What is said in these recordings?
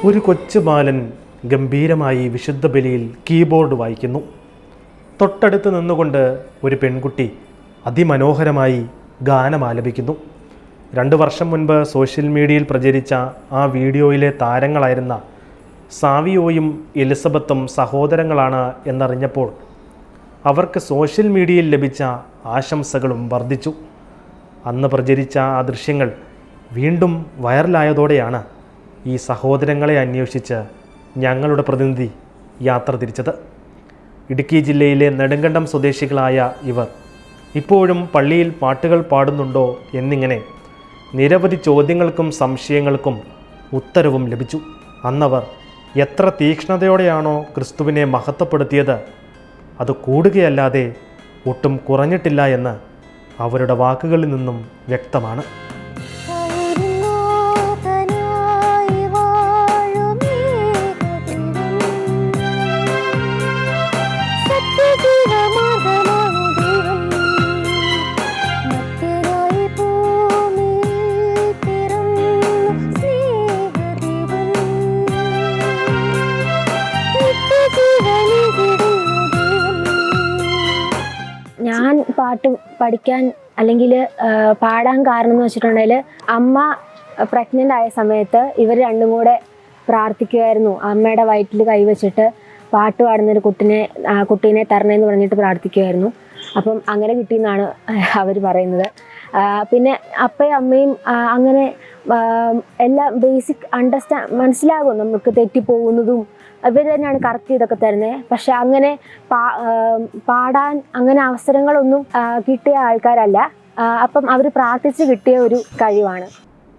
ഒരു കൊച്ചു ബാലൻ ഗംഭീരമായി വിശുദ്ധ ബലിയിൽ കീബോർഡ് വായിക്കുന്നു. തൊട്ടടുത്ത് നിന്നുകൊണ്ട് ഒരു പെൺകുട്ടി അതിമനോഹരമായി ഗാനം ആലപിക്കുന്നു. 2 വർഷം മുൻപ് സോഷ്യൽ മീഡിയയിൽ പ്രചരിച്ച ആ വീഡിയോയിലെ താരങ്ങളായിരുന്ന സാവിയോയും എലിസബത്തും സഹോദരങ്ങളാണ് എന്നറിഞ്ഞപ്പോൾ അവർക്ക് സോഷ്യൽ മീഡിയയിൽ ലഭിച്ച ആശംസകളും വർദ്ധിച്ചു. അന്ന് പ്രചരിച്ച ആ ദൃശ്യങ്ങൾ വീണ്ടും വൈറലായതോടെയാണ് ഈ സഹോദരങ്ങളെ അന്വേഷിച്ച് ഞങ്ങളുടെ പ്രതിനിധി യാത്ര തിരിച്ചത്. ഇടുക്കി ജില്ലയിലെ നെടുങ്കണ്ടം സ്വദേശികളായ ഇവർ ഇപ്പോഴും പള്ളിയിൽ പാട്ടുകൾ പാടുന്നുണ്ടോ എന്നിങ്ങനെ നിരവധി ചോദ്യങ്ങൾക്കും സംശയങ്ങൾക്കും ഉത്തരവും ലഭിച്ചു. അന്നവർ എത്ര തീക്ഷ്ണതയോടെയാണോ ക്രിസ്തുവിനെ മഹത്വപ്പെടുത്തിയത്, അത് കൂടുകയല്ലാതെ ഒട്ടും കുറഞ്ഞിട്ടില്ല എന്ന് അവരുടെ വാക്കുകളിൽ നിന്നും വ്യക്തമാണ്. ഞാൻ പാട്ട് പഠിക്കാൻ അല്ലെങ്കിൽ പാടാൻ കാരണം എന്ന് വെച്ചിട്ടുണ്ടെങ്കിൽ അമ്മ പ്രഗ്നൻ്റ് ആയ സമയത്ത് ഇവർ രണ്ടും കൂടെ പ്രാർത്ഥിക്കുമായിരുന്നു. അമ്മയുടെ വയറ്റിൽ കൈവച്ചിട്ട് പാട്ട് പാടുന്നൊരു കുട്ടീനെ തരണേന്ന് പറഞ്ഞിട്ട് പ്രാർത്ഥിക്കുമായിരുന്നു. അപ്പം അങ്ങനെ കിട്ടിയെന്നാണ് അവർ പറയുന്നത്. പിന്നെ അപ്പയും അമ്മയും അങ്ങനെ എല്ലാം ബേസിക് മനസ്സിലാകും, നമുക്ക് തെറ്റിപ്പോകുന്നതും ഇവർ തന്നെയാണ് കറക്റ്റ് ചെയ്തൊക്കെ തരുന്നത്. പക്ഷെ അങ്ങനെ പാടാൻ അങ്ങനെ അവസരങ്ങളൊന്നും കിട്ടിയ ആൾക്കാരല്ല. അപ്പം അവർ പ്രാർത്ഥിച്ച് കിട്ടിയ ഒരു കഴിവാണ്.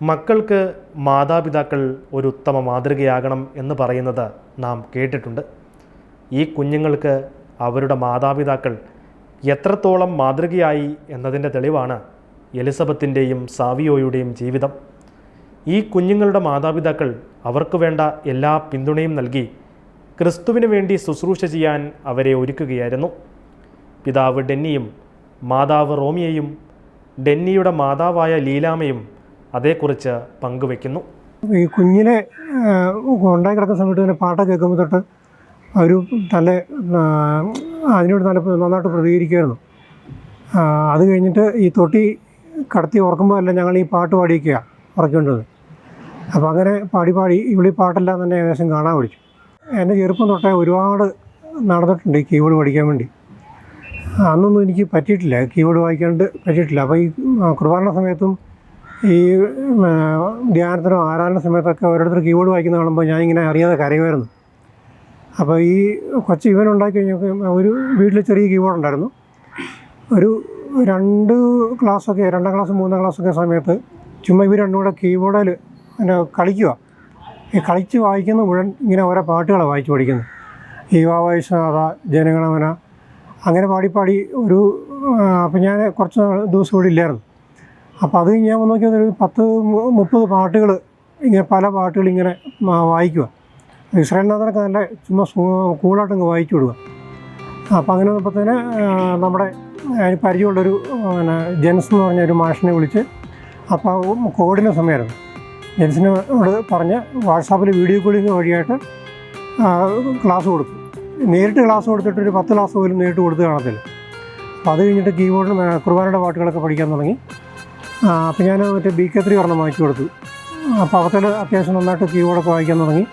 മക്കൾക്ക് മാതാപിതാക്കൾ ഒരു ഉത്തമ മാതൃകയാകണം എന്ന് പറയുന്നത് നാം കേട്ടിട്ടുണ്ട്. ഈ കുഞ്ഞുങ്ങൾക്ക് അവരുടെ മാതാപിതാക്കൾ എത്രത്തോളം മാതൃകയായി എന്നതിൻ്റെ തെളിവാണ് എലിസബത്തിൻ്റെയും സാവിയോയുടെയും ജീവിതം. ഈ കുഞ്ഞുങ്ങളുടെ മാതാപിതാക്കൾ അവർക്ക് വേണ്ട എല്ലാ പിന്തുണയും നൽകി ക്രിസ്തുവിന് വേണ്ടി ശുശ്രൂഷ ചെയ്യാൻ അവരെ ഒരുക്കുകയായിരുന്നു. പിതാവ് ഡെന്നിയും മാതാവ് റോമിയയും ഡെന്നിയുടെ മാതാവായ ലീലാമയും അതേക്കുറിച്ച് പങ്കുവെക്കുന്നു. ഈ കുഞ്ഞിനെ ഉണ്ടായി കിടക്കുന്ന സമയത്ത് തന്നെ പാട്ടൊക്കെ കേൾക്കുമ്പോൾ തൊട്ട് ഒരു അതിനോട് നന്നായിട്ട് പ്രതികരിക്കുമായിരുന്നു. അത് കഴിഞ്ഞിട്ട് ഈ തൊട്ടി കടത്തി ഉറക്കുമ്പോൾ അല്ല ഞങ്ങൾ ഈ പാട്ട് പാടിയൊക്കെയാണ് ഉറക്കേണ്ടത്. അപ്പോൾ അങ്ങനെ പാടി ഇവിടെ ഈ പാട്ടെല്ലാം തന്നെ ഏകദേശം കാണാൻ പഠിച്ചു. എൻ്റെ ചെറുപ്പം തൊട്ടേ ഒരുപാട് നടന്നിട്ടുണ്ട് ഈ കീബോർഡ് പഠിക്കാൻ വേണ്ടി. അന്നൊന്നും എനിക്ക് പറ്റിയിട്ടില്ല, കീബോർഡ് വായിക്കാണ്ട് പറ്റിയിട്ടില്ല. അപ്പോൾ ഈ കുർബാന സമയത്തും ഈ ധ്യാനത്തിനോ ആരാധന സമയത്തൊക്കെ ഓരോരുത്തർ കീബോർഡ് വായിക്കുന്ന കാണുമ്പോൾ ഞാനിങ്ങനെ അറിയാതെ കരയുമായിരുന്നു. അപ്പോൾ ഈ കൊച്ചു ഇവൻ ഉണ്ടാക്കി കഴിഞ്ഞപ്പോൾ ഒരു വീട്ടിൽ ചെറിയ കീബോർഡ് ഉണ്ടായിരുന്നു. ഒരു 2 ക്ലാസ്സൊക്കെ 2ാം ക്ലാസ് 3ാം ക്ലാസ്സൊക്കെ സമയത്ത് ചുമ്മാ ഇവർ രണ്ടും കൂടെ കീബോർഡിൽ പിന്നെ കളിക്കുക. ഈ കളിച്ച് വായിക്കുന്ന മുഴുവൻ ഇങ്ങനെ ഓരോ പാട്ടുകളാണ് വായിച്ച് പഠിക്കുന്നത്. ഈ വാവായിഷാഥ ജനഗണമന അങ്ങനെ പാടി ഒരു അപ്പം ഞാൻ കുറച്ച് ദിവസം ഇവിടെ ഇല്ലായിരുന്നു. അപ്പോൾ അത് ഞാൻ നോക്കിയത് ഒരു 10-30 പാട്ടുകൾ ഇങ്ങനെ പല പാട്ടുകൾ ഇങ്ങനെ വായിക്കുക. ഇസ്രായേൽനാഥനൊക്കെ നല്ല ചുമ്മാ കൂളായിട്ടങ്ങ് വായിച്ചു വിടുക. അപ്പോൾ അങ്ങനെ വന്നപ്പോഴത്തേന് നമ്മുടെ പരിചയമുള്ളൊരു ജെൻസ് എന്ന് പറഞ്ഞ ഒരു മാഷിനെ വിളിച്ച്, അപ്പോൾ കോവിഡിൻ്റെ സമയമായിരുന്നു, ജെൻസിനോട് പറഞ്ഞ് വാട്സാപ്പിൽ വീഡിയോ കോളിങ് വഴിയായിട്ട് ക്ലാസ് കൊടുത്തു. നേരിട്ട് ക്ലാസ് കൊടുത്തിട്ട് ഒരു 10 ക്ലാസ് പോലും നേരിട്ട് കൊടുത്ത് കാണത്തില്ല. അപ്പോൾ അത് കഴിഞ്ഞിട്ട് കീബോർഡിൽ കുർബാനയുടെ പാട്ടുകളൊക്കെ പഠിക്കാൻ തുടങ്ങി. അപ്പോൾ ഞാൻ മറ്റേ BK3 ഒരെണ്ണം വായിച്ചു കൊടുത്തു. അപ്പോൾ അവത്തിൽ അത്യാവശ്യം നന്നായിട്ട് കീബോർഡൊക്കെ വായിക്കാൻ തുടങ്ങി.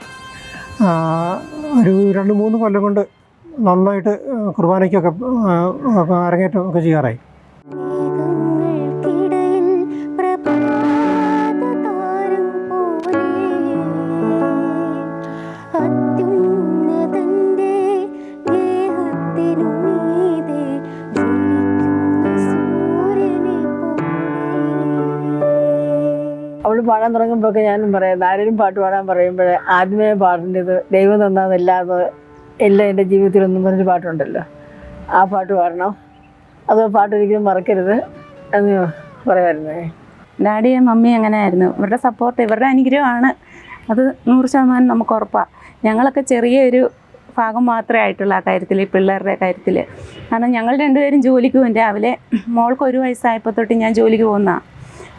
ഒരു 2-3 കൊല്ലം കൊണ്ട് നന്നായിട്ട് കുർബാനയ്ക്കൊക്കെ അരങ്ങേറ്റം ഒക്കെ ചെയ്യാറായി. അവൾ പാടാൻ തുടങ്ങുമ്പോഴൊക്കെ ഞാനും പറയാം, ആരെങ്കിലും പാട്ട് പാടാൻ പറയുമ്പോൾ ആദ്യമേ പാടേണ്ടത് ദൈവം തന്നതല്ലാതെ എല്ലാം എൻ്റെ ജീവിതത്തിലൊന്നും പറഞ്ഞൊരു പാട്ടുണ്ടല്ലോ, ആ പാട്ട് പാടണം, അത് പാട്ടൊരിക്കലും മറക്കരുത് എന്ന് പറയുമായിരുന്നേ. ഡാഡിയും മമ്മിയും അങ്ങനെയായിരുന്നു. ഇവരുടെ സപ്പോർട്ട്, ഇവരുടെ അനുഗ്രഹമാണ്. അത് 100% നമുക്ക് ഉറപ്പാണ്. ഞങ്ങളൊക്കെ ചെറിയൊരു ഭാഗം മാത്രമേ ആയിട്ടുള്ളൂ ആ കാര്യത്തിൽ, ഈ പിള്ളേരുടെ കാര്യത്തിൽ. കാരണം ഞങ്ങൾ രണ്ടുപേരും ജോലിക്ക് പോകും. രാവിലെ മോൾക്ക് 1 വയസ്സായപ്പോൾ തൊട്ട് ഞാൻ ജോലിക്ക് പോകുന്നതാണ്.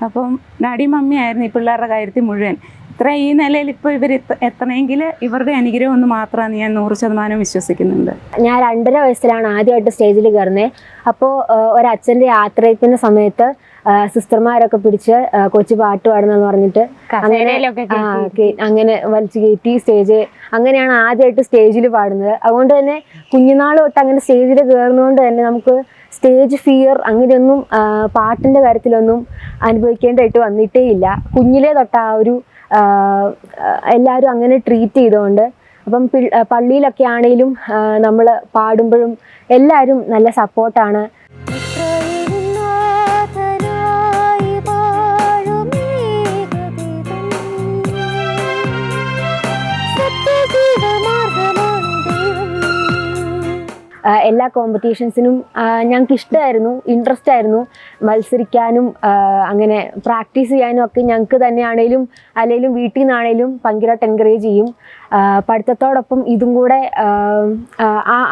അപ്പം ഡാഡിയും മമ്മിയായിരുന്നു ഈ പിള്ളേരുടെ കാര്യത്തിൽ മുഴുവൻ. ഇത്ര ഈ നിലയിൽ ഇപ്പോൾ ഇവർ എത്തണമെങ്കിൽ ഇവരുടെ അനുഗ്രഹം ഒന്ന് മാത്രമാണ് ഞാൻ 100% വിശ്വസിക്കുന്നുണ്ട്. ഞാൻ 2.5 വയസ്സിലാണ് ആദ്യമായിട്ട് സ്റ്റേജിൽ കയറുന്നത്. അപ്പോൾ ഒരച്ഛൻ്റെ യാത്രയപ്പിൻ്റെ സമയത്ത് സിസ്റ്റർമാരൊക്കെ പിടിച്ച് കൊച്ചു പാട്ട് പാടുന്നെന്ന് പറഞ്ഞിട്ട് അങ്ങനെ വലിച്ചു കയറ്റി സ്റ്റേജ്, അങ്ങനെയാണ് ആദ്യമായിട്ട് സ്റ്റേജിൽ പാടുന്നത്. അതുകൊണ്ട് തന്നെ കുഞ്ഞുനാൾ തൊട്ട് അങ്ങനെ സ്റ്റേജിൽ കയറുന്നതുകൊണ്ട് തന്നെ നമുക്ക് സ്റ്റേജ് ഫിയർ അങ്ങനെയൊന്നും പാട്ടിൻ്റെ കാര്യത്തിലൊന്നും അനുഭവിക്കേണ്ടതായിട്ട് വന്നിട്ടേ ഇല്ല. കുഞ്ഞിലേ തൊട്ട് ആ ഒരു എല്ലാവരും അങ്ങനെ ട്രീറ്റ് ചെയ്തുകൊണ്ട്, അപ്പം പള്ളിയിലൊക്കെ ആണെങ്കിലും നമ്മൾ പാടുമ്പോഴും എല്ലാവരും നല്ല സപ്പോർട്ടാണ്. എല്ലാ കോമ്പറ്റീഷൻസിനും ഞങ്ങൾക്ക് ഇഷ്ടമായിരുന്നു, ഇൻട്രസ്റ്റ് ആയിരുന്നു. മത്സരിക്കാനും അങ്ങനെ പ്രാക്ടീസ് ചെയ്യാനും ഒക്കെ ഞങ്ങൾക്ക് തന്നെയാണേലും അല്ലെങ്കിലും വീട്ടിൽ നിന്നാണേലും ഭയങ്കരമായിട്ട് എൻകറേജ് ചെയ്യും. പഠിത്തത്തോടൊപ്പം ഇതും കൂടെ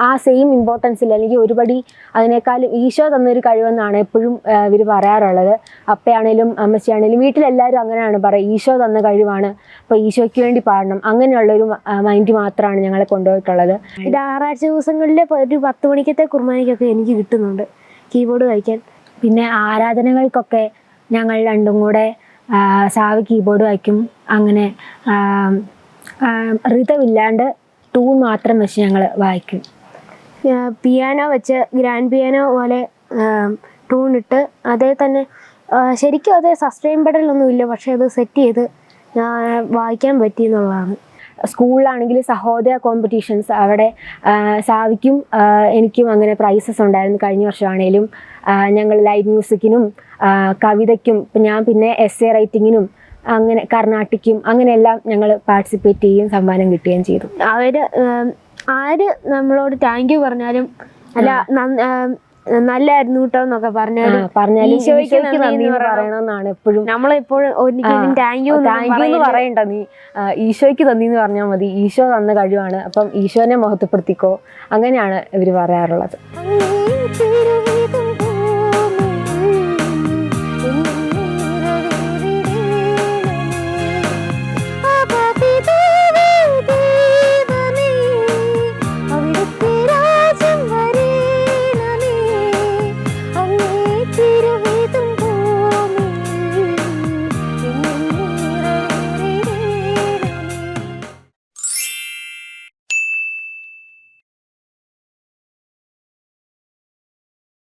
ആ സെയിം ഇമ്പോർട്ടൻസിൽ അല്ലെങ്കിൽ ഒരുപടി അതിനേക്കാളും ഈശോ തന്നൊരു കഴിവെന്നാണ് എപ്പോഴും ഇവർ പറയാറുള്ളത്. അപ്പയാണേലും അമ്മച്ചിയാണേലും വീട്ടിലെല്ലാവരും അങ്ങനെയാണ് പറയുക, ഈശോ തന്ന കഴിവാണ്, അപ്പോൾ ഈശോയ്ക്ക് വേണ്ടി പാടണം, അങ്ങനെയുള്ളൊരു മൈൻഡ് മാത്രമാണ് ഞങ്ങളെ കൊണ്ടുപോയിട്ടുള്ളത്. ഇത് ഞായറാഴ്ച ദിവസങ്ങളിൽ ഒരു 10 മണിക്കത്തെ കുർബാനയ്ക്കൊക്കെ എനിക്ക് കിട്ടുന്നുണ്ട് കീബോർഡ് വായിക്കാൻ. പിന്നെ ആരാധനകൾക്കൊക്കെ ഞങ്ങൾ രണ്ടും കൂടെ സാവി കീബോർഡ് വായിക്കും. അങ്ങനെ ഋതമില്ലാണ്ട് ടൂൺ മാത്രം വെച്ച് ഞങ്ങൾ വായിക്കും. പിയാനോ വെച്ച് ഗ്രാൻഡ് പിയാനോ പോലെ ടൂൺ ഇട്ട് അതേ തന്നെ ശരിക്കും അത് സസ്റ്റെയിൻ പെടലൊന്നുമില്ല, പക്ഷേ അത് സെറ്റ് ചെയ്ത് വായിക്കാൻ പറ്റി എന്നുള്ളതാണ്. സ്കൂളിലാണെങ്കിൽ സഹോദയ കോമ്പറ്റീഷൻസ്, അവിടെ സാവിക്കും എനിക്കും അങ്ങനെ പ്രൈസസ് ഉണ്ടായിരുന്നു. കഴിഞ്ഞ വർഷമാണേലും ഞങ്ങൾ ലൈവ് മ്യൂസിക്കിനും കവിതയ്ക്കും ഞാൻ പിന്നെ എസ്സേ റൈറ്റിങ്ങിനും അങ്ങനെ കർണാട്ടിക്കും അങ്ങനെയെല്ലാം ഞങ്ങൾ പാർട്ടിസിപ്പേറ്റ് ചെയ്യുകയും സമ്മാനം കിട്ടുകയും ചെയ്തു. ആര് നമ്മളോട് താങ്ക് യു പറഞ്ഞാലും അല്ല നല്ലായിരുന്നു കേട്ടോ എന്നൊക്കെ പറഞ്ഞാലും ഈശോയ്ക്ക് നന്ദി പറയണമെന്നാണ് എപ്പോഴും. നമ്മളെപ്പോഴും ഒരിക്കലും താങ്ക് യു എന്ന് പറയണ്ട, നീ ഈശോയ്ക്ക് നന്ദി എന്ന് പറഞ്ഞാൽ മതി, ഈശോ തന്ന കഴിവാണ്, അപ്പം ഈശോനെ മഹത്വപ്പെടുത്തിക്കോ, അങ്ങനെയാണ് ഇവർ പറയാറുള്ളത്.